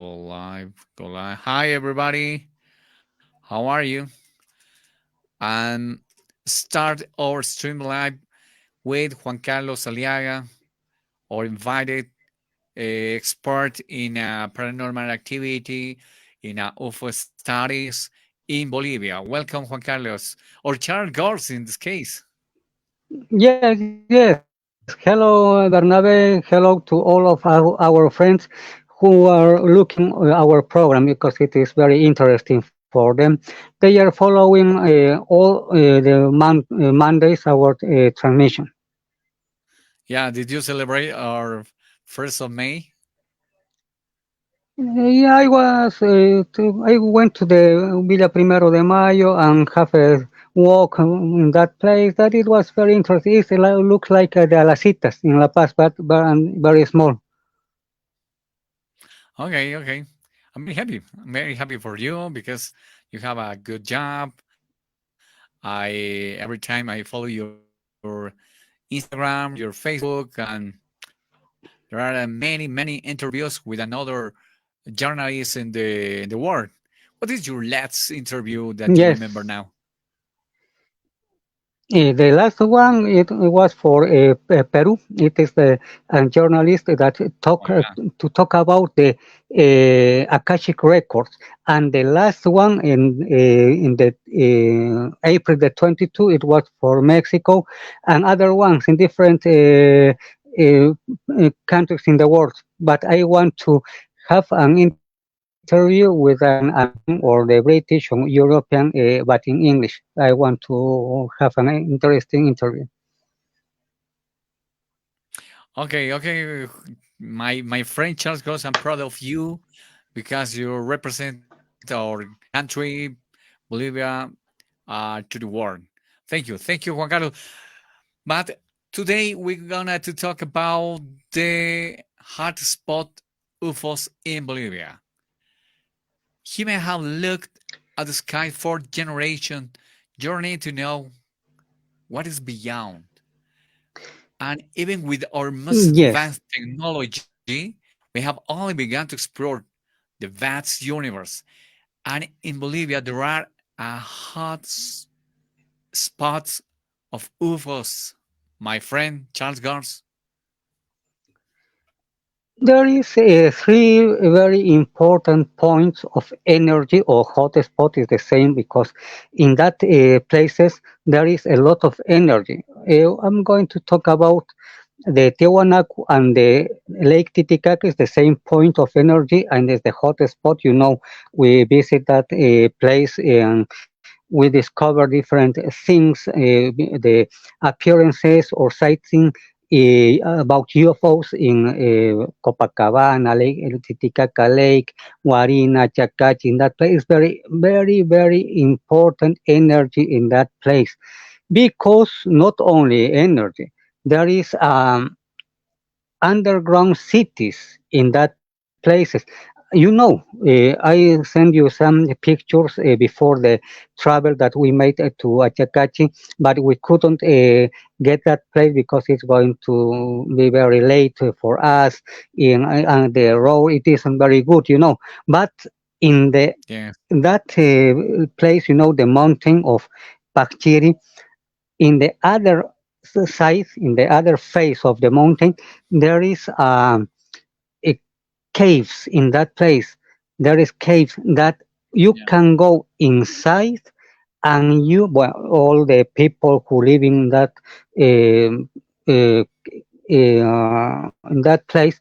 Go live. Hi, everybody. How are you? And start our stream live with Juan Carlos Aliaga, our invited expert in paranormal activity, in UFO studies in Bolivia. Welcome, Juan Carlos, or Charles Gors in this case. Yes. Hello, Bernabe. Hello to all of our friends who are looking our program because it is very interesting for them. They are following all the Mondays our transmission. Yeah, did you celebrate our 1st of May? Yeah, I went to the Villa Primero de Mayo and have a walk in that place. That it was very interesting. Looks like the Alacitas in La Paz, but very small. Okay, okay. I'm very happy. I'm very happy for you because you have a good job. Every time I follow your Instagram, your Facebook, and there are many interviews with another journalist in the world. What is your last interview that you remember Yes. now? The last one it was for Peru. It is the a journalist that Oh, yeah. talk about the Akashic records, and the last one in the April the 22 it was for Mexico, and other ones in different countries in the world. But I want to have an interview with an American or the British or European, but in English. I want to have an interesting interview. Okay, okay. My friend Charles Gross, I'm proud of you because you represent our country, Bolivia, to the world. Thank you, Juan Carlos. But today we're gonna to talk about the hotspot UFOs in Bolivia. He may have looked at the sky for generations, journeying to know what is beyond. And even with our most Yes, advanced technology, we have only begun to explore the vast universe. And in Bolivia, there are spots of UFOs. My friend Charles Gars. there is three very important points of energy or hotspot is the same because in that places there is a lot of energy. I'm going to talk about the Tiwanaku and the Lake Titicaca is the same point of energy and is the hottest spot. You know, we visit that place and we discover different things, the appearances or sightseeing about UFOs in Copacabana Lake, Titicaca Lake, Guarina, Chacachi. In that place, very important energy in that place because not only energy, there is underground cities in that places. I send you some pictures before the travel that we made to Achakachi, but we couldn't get that place because it's going to be very late for us. And the road it isn't very good, But in the Yeah. that place, the mountain of Pakchiri, in the other side, in the other face of the mountain, there is a caves in that place. There is caves that you Yeah. can go inside, and all the people who live in that um, in that place,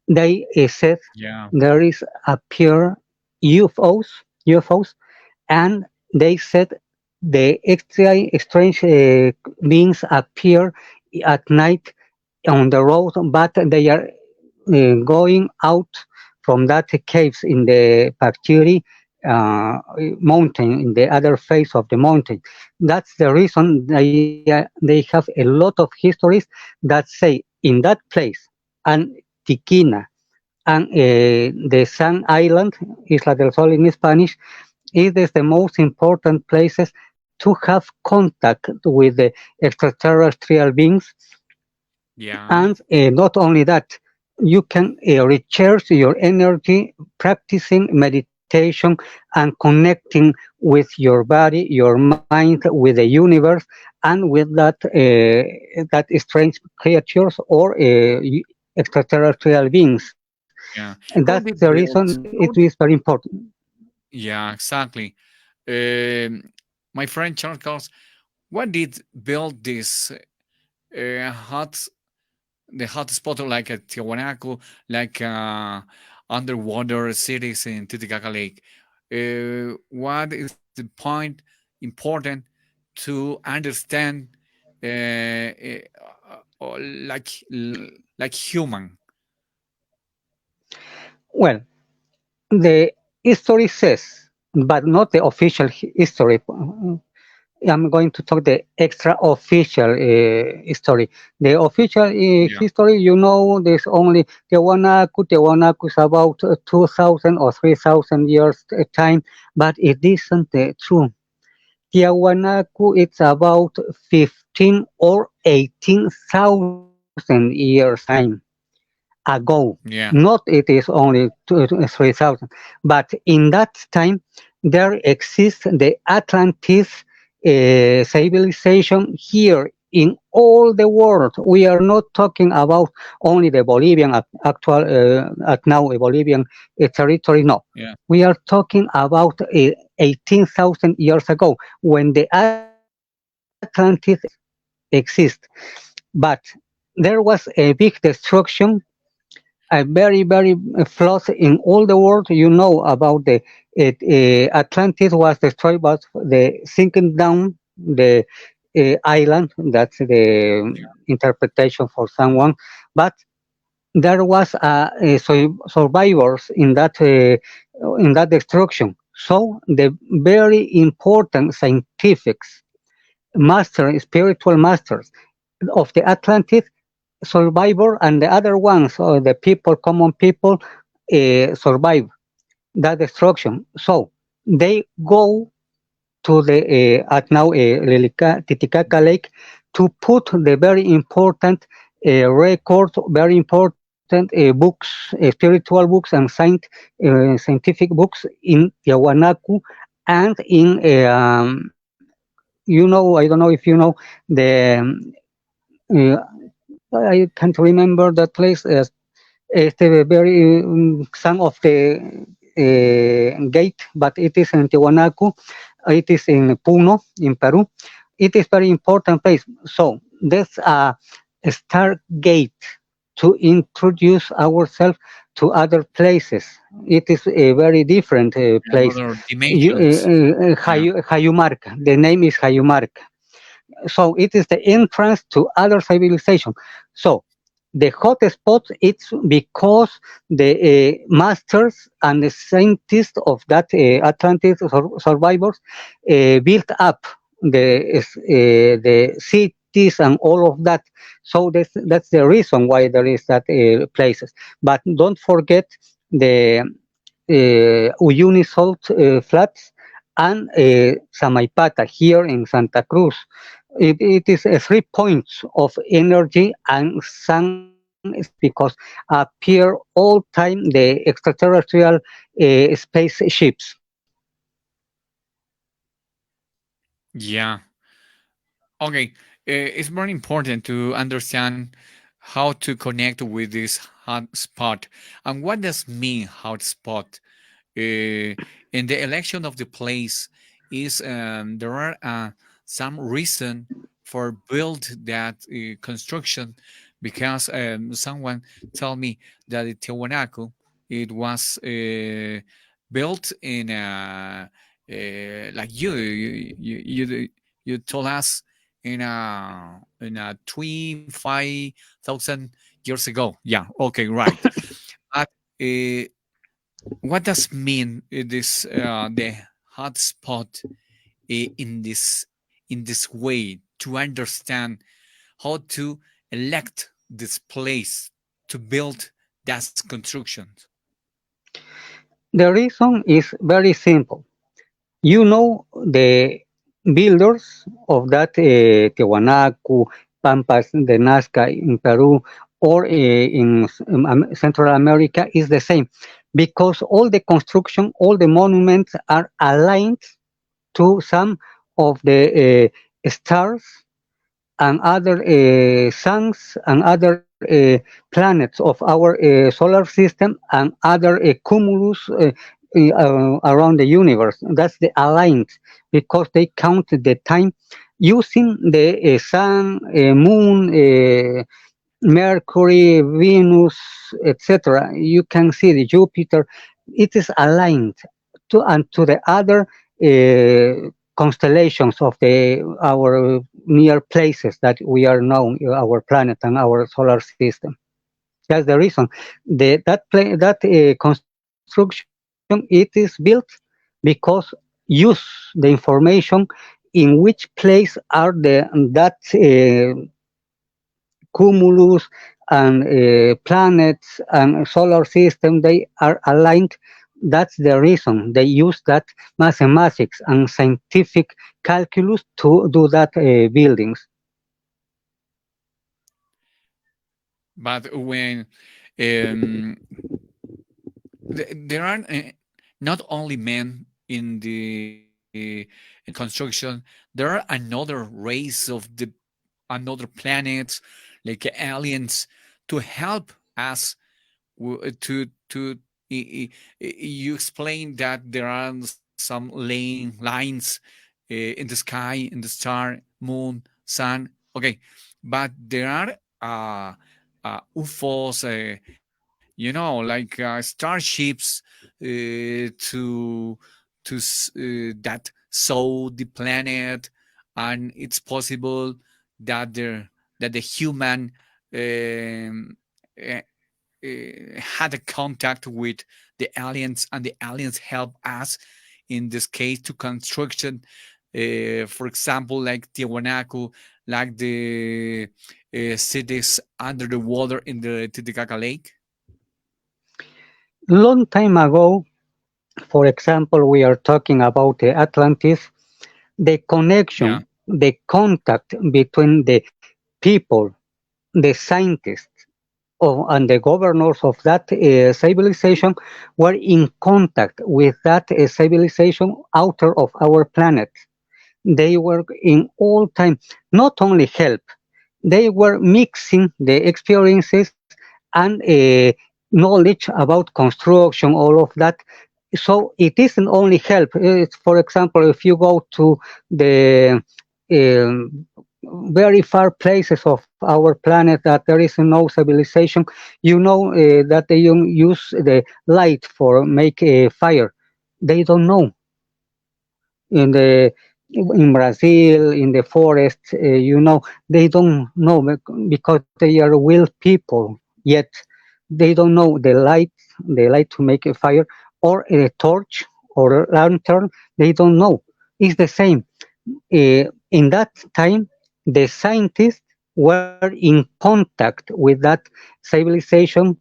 they said Yeah. there is appear UFOs, UFOs, and they said the strange beings appear at night on the road, but they are going out from that caves in the Pakchiri mountain, in the other face of the mountain. That's the reason they have a lot of histories that say in that place and Tiquina and the Sun Island, Isla del Sol in Spanish, it is the most important places to have contact with the extraterrestrial beings. Yeah. And not only that, you can recharge your energy practicing meditation and connecting with your body, your mind, with the universe, and with that strange creatures or extraterrestrial beings. And Yeah. that's the How reason did it is built? very important. Yeah, exactly. Um, my friend Charles goes, what did build this hot the hotspot like at Tiwanaku, like underwater cities in Titicaca Lake? What is the point important to understand like like human? Well, the history says, but not the official history. I'm going to talk the extra official history. The official Yeah, history, there's only Tiwanaku. Tiwanaku is about 2,000 or 3,000 years time, but it isn't true. Tiwanaku, it's about 15 or 18,000 years time ago. yeah, Not it is only 3,000, but in that time there exists the Atlantis civilization here in all the world. We are not talking about only the Bolivian actual at now a Bolivian territory. No, yeah, we are talking about 18,000 years ago when the Atlantis exist. But there was a big destruction, a very flood in all the world. You know about Atlantis was destroyed, but the sinking down the island. That's the interpretation for someone. But there was survivors in that destruction. So the very important scientifics, spiritual masters of the Atlantis survivor, and the other ones, or the people, common people, survive that destruction. So they go to the at now Titicaca Lake to put the very important record, very important books, spiritual books and scientific books in Tiahuanacu and in I don't know if you know the uh, I can't remember that place. Very some of the gate, but it is in Tiwanaku, it is in Puno, in Peru. It is very important place. So there's a start gate to introduce ourselves to other places. It is a very different place. another dimensions. Yeah, Hayumarca. The name is Hayumarca. So it is the entrance to other civilization. So the hot spot, it's because the masters and the scientists of that Atlantis survivors built up the cities and all of that. So that's the reason why there is that places. But don't forget the Uyuni salt flats and Samaipata here in Santa Cruz. It is 3 points of energy and sun space because appear all time the extraterrestrial spaceships. yeah. Okay, it's very important to understand how to connect with this hotspot and what does mean hotspot. In the election of the place is there are some reason for build that construction because someone told me that in Tiwanaku it was built in like you told us in a 25,000 years ago. Yeah, okay, right. But what does mean this the hotspot in this way to understand how to elect this place to build that construction? The reason is very simple. The builders of that Tiwanaku, Pampas de Nazca in Peru, or in Central America is the same, because all the construction, all the monuments are aligned to some of the stars and other suns and other planets of our solar system and other cumulus around the universe. That's the aligned, because they count the time using the sun, moon, Mercury, Venus, etc. You can see the Jupiter. It is aligned to and to the other constellations of the our near places that we are now, our planet and our solar system. That's the reason. That construction, it is built because use the information in which place are that cumulus and planets and solar system, they are aligned. That's the reason they use that mathematics and scientific calculus to do that buildings. But when um, there are not only men in the construction, there are another race of the another planets like aliens to help us to you explain that there are some laying lines in the sky, in the star, moon, sun. Okay, but there are UFOs, like starships that saw the planet, and it's possible that the human um, uh, had a contact with the aliens, and the aliens help us in this case to construction. For example, like Tiwanaku, like the cities under the water in the Titicaca Lake. Long time ago, for example, we are talking about the Atlantis, the Yeah, connection, the contact between the people, the scientists, and the governors of that civilization were in contact with that civilization outer of our planet. They were in all time not only help, they were mixing the experiences and knowledge about construction, all of that. So it isn't only help. It's, for example, if you go to the um, very far places of our planet that there is no civilization, you know that they use the light for make a fire. They don't know in the in Brazil, in the forest, they don't know because they are wild people. Yet they don't know the light to make a fire, or a torch or a lantern. They don't know. It's the same. In that time, the scientists were in contact with that civilization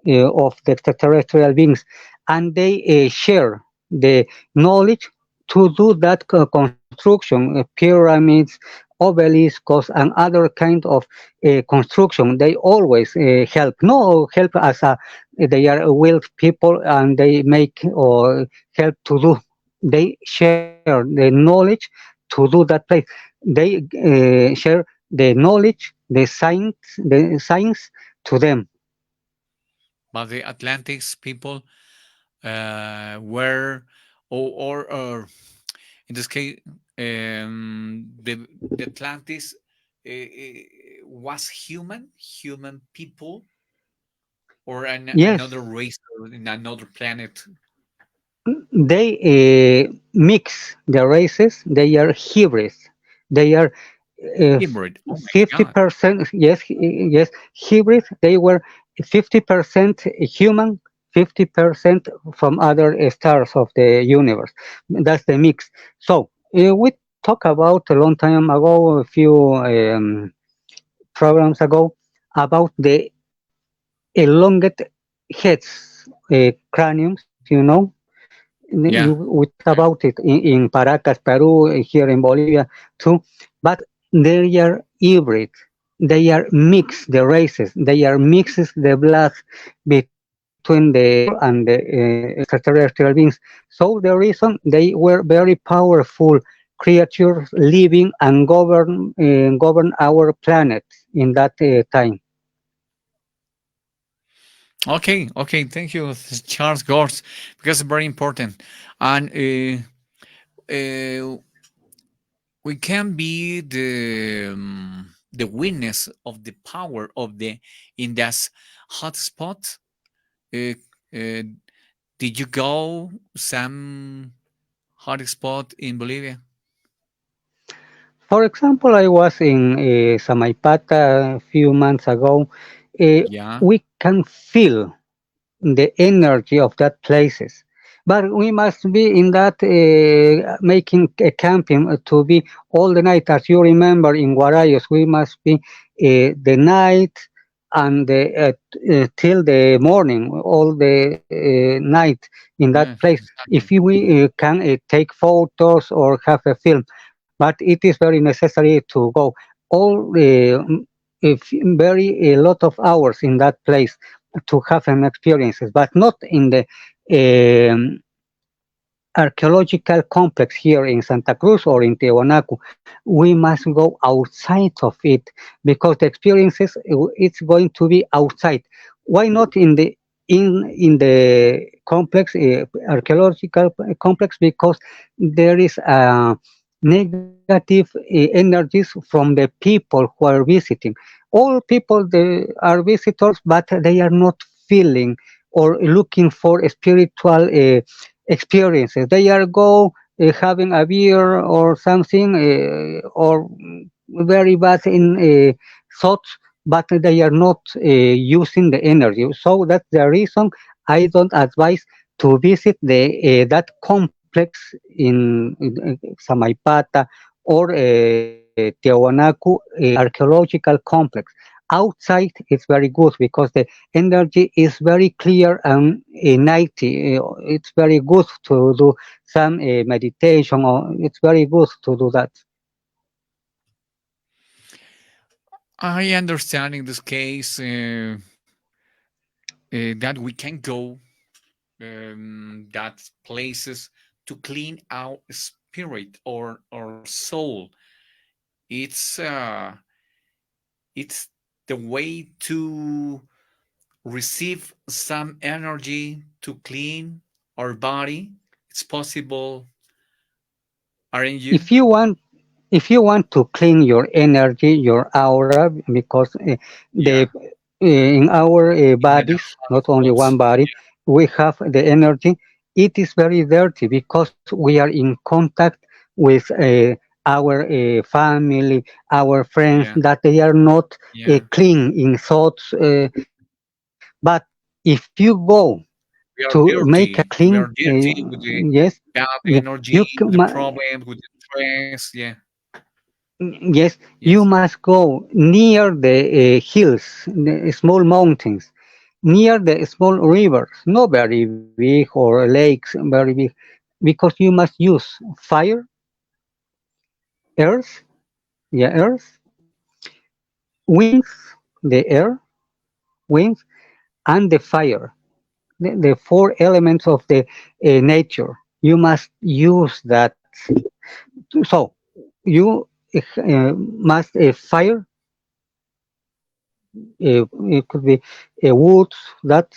of the extraterrestrial beings, and they share the knowledge to do that construction, pyramids, obelisks, and other kind of construction. They always help, no help as a they are wealth people and they make or help to do. They share the knowledge to do that place. They share the knowledge, the science to them. but the Atlantis people were, or in this case, the Atlantis was human people, or Yes, another race in another planet. they mix the races. They are hybrids. They are uh, Hybrid. Oh my God. 50%. Yes, yes, hybrids. They were 50% human, 50% from other stars of the universe. That's the mix. So we talked about a long time ago, a few programs ago, about the elongate heads, craniums. Yeah. We talk about it in Paracas, Peru, here in Bolivia too, but they are hybrid. they are mixed, the races, they are mixes the blood between the people and the extraterrestrial beings. So the reason they were very powerful creatures living and govern our planet in that time. Okay, okay. Thank you, Charles Gors, because it's very important. And we can be the witness of the power of the in that hotspot. Uh, uh, did you go some hotspot in Bolivia? For example, I was in Samaipata a few months ago. Yeah. We can feel the energy of that places. But we must be in that making a camping to be all the night. As you remember in Guarayos, we must be the night and till the morning, all the night in that Yeah. place. If Exactly. we can take photos or have a film, but it is very necessary to go all if very a lot of hours in that place to have an experiences, but not in the um, archaeological complex here in Santa Cruz or in Tiwanaku. We must go outside of it because the experiences it's going to be outside. Why not in the complex archaeological complex? Because there is negative energies from the people who are visiting. All people they are visitors, but they are not feeling or looking for spiritual experiences. They are go having a beer or something or very bad in thoughts, but they are not using the energy. So that's the reason I don't advise to visit the that complex in Samaipata or Tiahuanacu archaeological complex. Outside, it's very good because the energy is very clear and nighty. It's very good to do some meditation, or it's very good to do that. I understand in this case that we can go that places to clean our spirit or soul. It's uh, it's the way to receive some energy to clean our body. It's possible, aren't you? If you want, if you want to clean your energy, your aura, because the Yeah, in our in the bodies, not only hotspots. one body, we have the energy. It is very dirty because we are in contact with our family, our friends, Yeah, that they are not yeah. clean in thoughts. But if you go to We are make a dirty. clean, We are dirty with the yes, bad yeah, energy, with the problem, with the stress. Yeah, yes, you yes, must go near the hills, the small mountains, near the small rivers, not very big or lakes, very big, because you must use fire, earth, yeah, earth, winds, the air, winds, and the fire, the four elements of the nature. You must use that. So you must fire. It could be woods that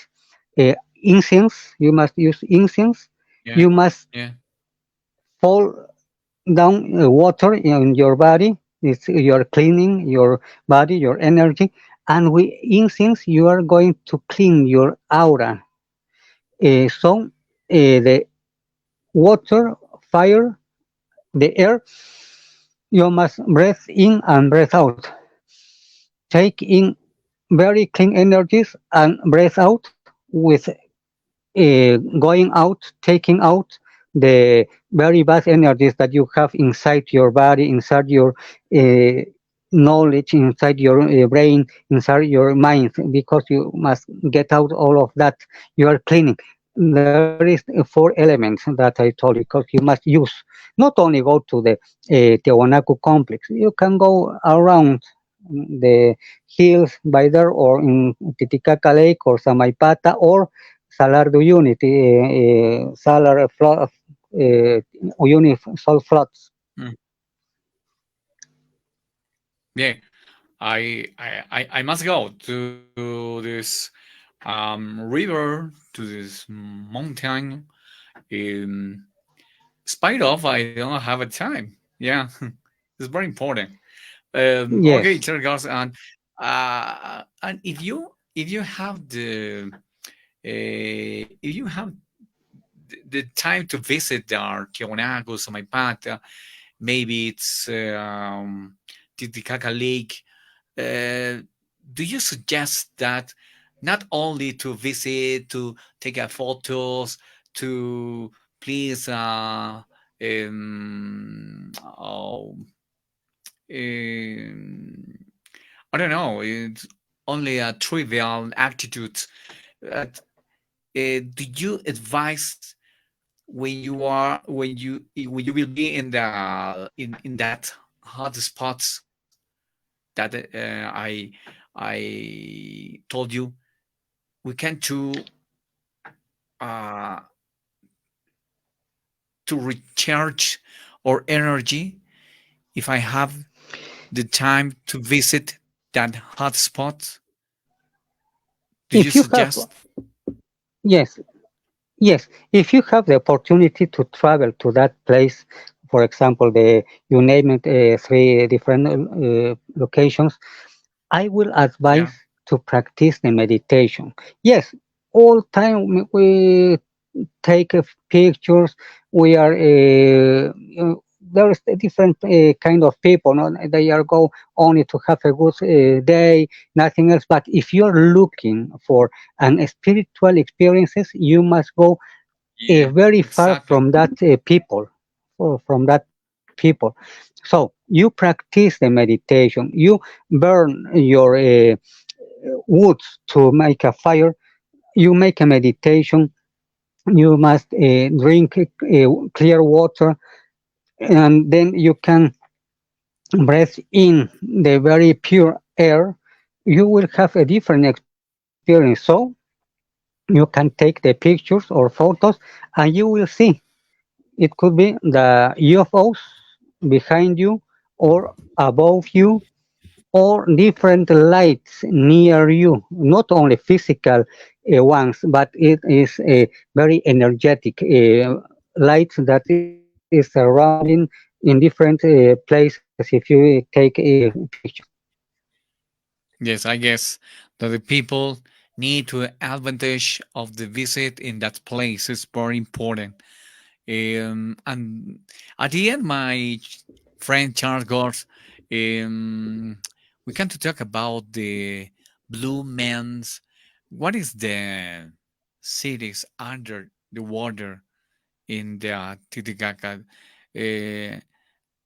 incense. You must use incense. yeah, You must yeah. fall down water in your body. It's, you are cleaning your body, your energy, and with incense you are going to clean your aura. The water, fire, the air, you must breathe in and breathe out. Take in very clean energies and breathe out with going out, taking out the very bad energies that you have inside your body, inside your uh, knowledge, inside your brain, inside your mind, because you must get out all of that. You are cleaning. There is four elements that I told you, because you must use. Not only go to the Tiwanaku complex, you can go around. the hills by there, or in Titicaca Lake or Samaipata or Salar de Uyuni, Salar Uyuni salt floods. Mm. Yeah, I must go to this river, to this mountain. In spite of, I don't have a time. Yeah, it's very important. Okay, Yes. Charles, and if you have if you have the time to visit the Tiwanaku, Samaipata, maybe it's Titicaca Lake. Uh, do you suggest that not only to visit, to take a photos, to please, oh, um, I don't know, it's only a trivial attitude. But, do you advise when you are when you will be in the in that hot spots that I told you we can uh to recharge our energy if I have the time to visit that hot spot? Do you If you have, suggest? yes, yes, if you have the opportunity to travel to that place, for example, the you name it, three different locations, I will Yeah. advise to practice the meditation. Yes, all time we take pictures. We are there is a different kind of people. No? They are go only to have a good day, nothing else. But if you are looking for an spiritual experiences, you must go Yeah, very far exactly. from that people, from that people. So you practice the meditation. You burn your woods to make a fire. You make a meditation. You must drink clear water, and then you can breathe in the very pure air. You will have a different experience. So you can take the pictures or photos, and you will see it could be the UFOs behind you or above you, or different lights near you, not only physical ones, but it is a very energetic lights that is surrounding in different places if you take pictures. Yes, I guess that the people need to advantage of the visit in that place is very important. And at the end, my friend Charles Gors, um, we can to talk about the blue men's. What is the cities under the water in the Titicaca? Uh,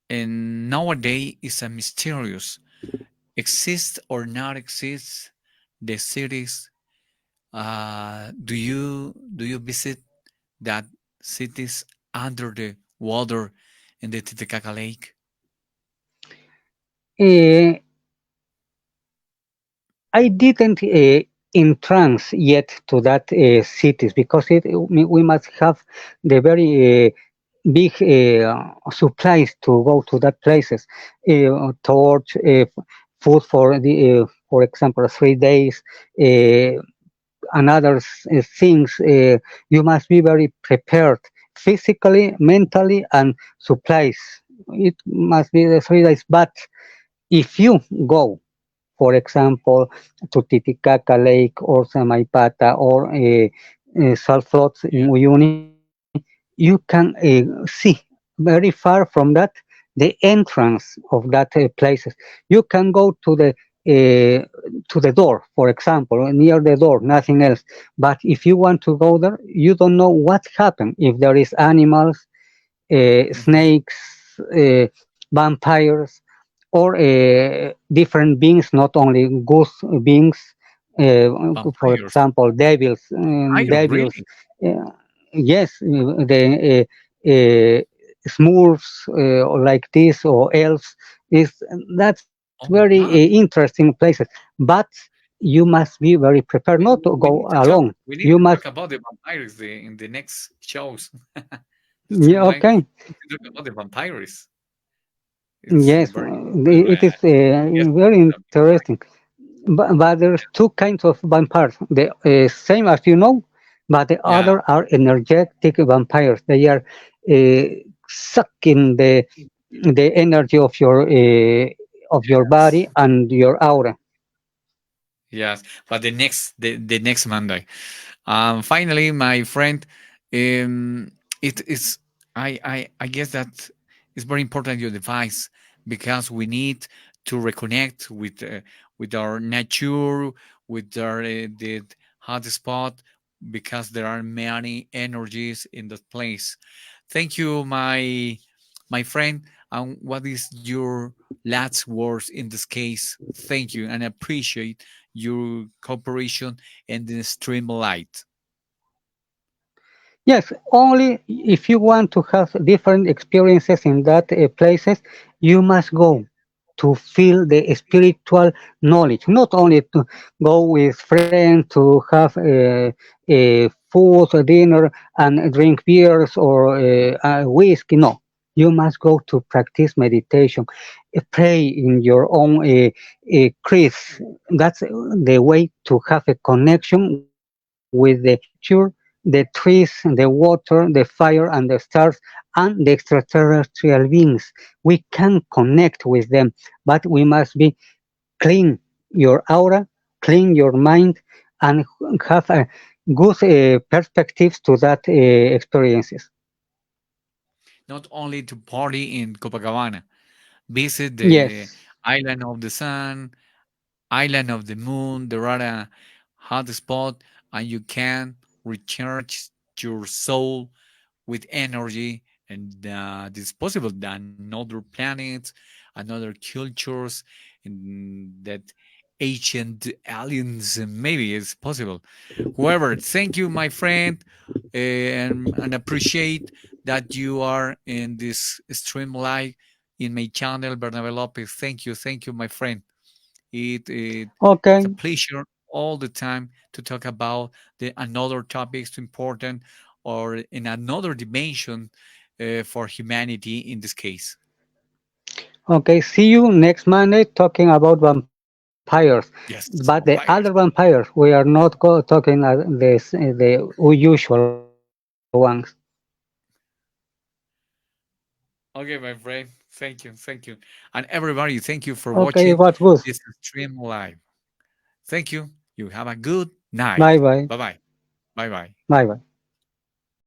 and nowadays is a mysterious exist or not exist the cities. Do you visit that cities under the water in the Titicaca Lake? Uh, I didn't entrance yet to that cities because we must have the very big supplies to go to that places. Torch, food for for example, 3 days. Uh, and other things. You must be very prepared physically, mentally, and supplies. It must be the 3 days. But if you go, for example, to Titicaca Lake or Samaipata or salt floods in Yeah. Uyuni, you can see very far from that the entrance of that places. You can go to the door, for example, near the door, nothing else. But if you want to go there, you don't know what happened if there is animals, Mhm. snakes, vampires, or different beings, not only ghost beings. For Vampires. example, devils, Are you devils. really? Uh, yes, the Smurfs like this or elves. Is that's Oh my very God. interesting places. But you must be very prepared not to We go need to talk. alone. We need You to must, talk about the vampires in the next shows. yeah, Streamline. okay. We need to talk about the vampires. It's Yes, very important. it is Yes, very that'd be correct. interesting. But there's two kinds of vampires. The same as you know, but the Yeah. other are energetic vampires. They are sucking the energy of your body Yes. and your aura. Yes. But the next Monday. Finally, my friend, it is. I guess that it's very important your device because we need to reconnect with our nature, with our the hot spot, because there are many energies in that place. Thank you, my friend. And what is your last words in this case? Thank you, and I appreciate your cooperation and the streamlight. Yes, only if you want to have different experiences in that places, you must go to feel the spiritual knowledge. Not only to go with friends to have food, dinner, and drink beers or whiskey. No, you must go to practice meditation, pray in your own creeds. That's the way to have a connection with the nature, the trees, the water, the fire, and the stars, and the extraterrestrial beings. We can connect with them, but we must be clean your aura, clean your mind, and have a good perspectives to that experiences. Not only to party in Copacabana, visit the Yes. island of the sun, island of the moon. There are a hot spot, and you can recharge your soul with energy. And it's possible that another planets, another cultures, and that ancient aliens maybe is possible. However, thank you, my friend, and appreciate that you are in this stream live in my channel, Bernabe Lopez. Thank you, my friend. It's a Okay. pleasure all the time to talk about the another topics important or in another dimension for humanity in this case. Okay. See you next Monday talking about vampires. But the Yes, other vampires. vampires, we are not talking the usual ones. Okay, my friend. Thank you, and everybody. Thank you for Okay. It watching was good. this stream live. Thank you. You have a good Bye night. bye. Bye bye. Bye bye. Bye bye.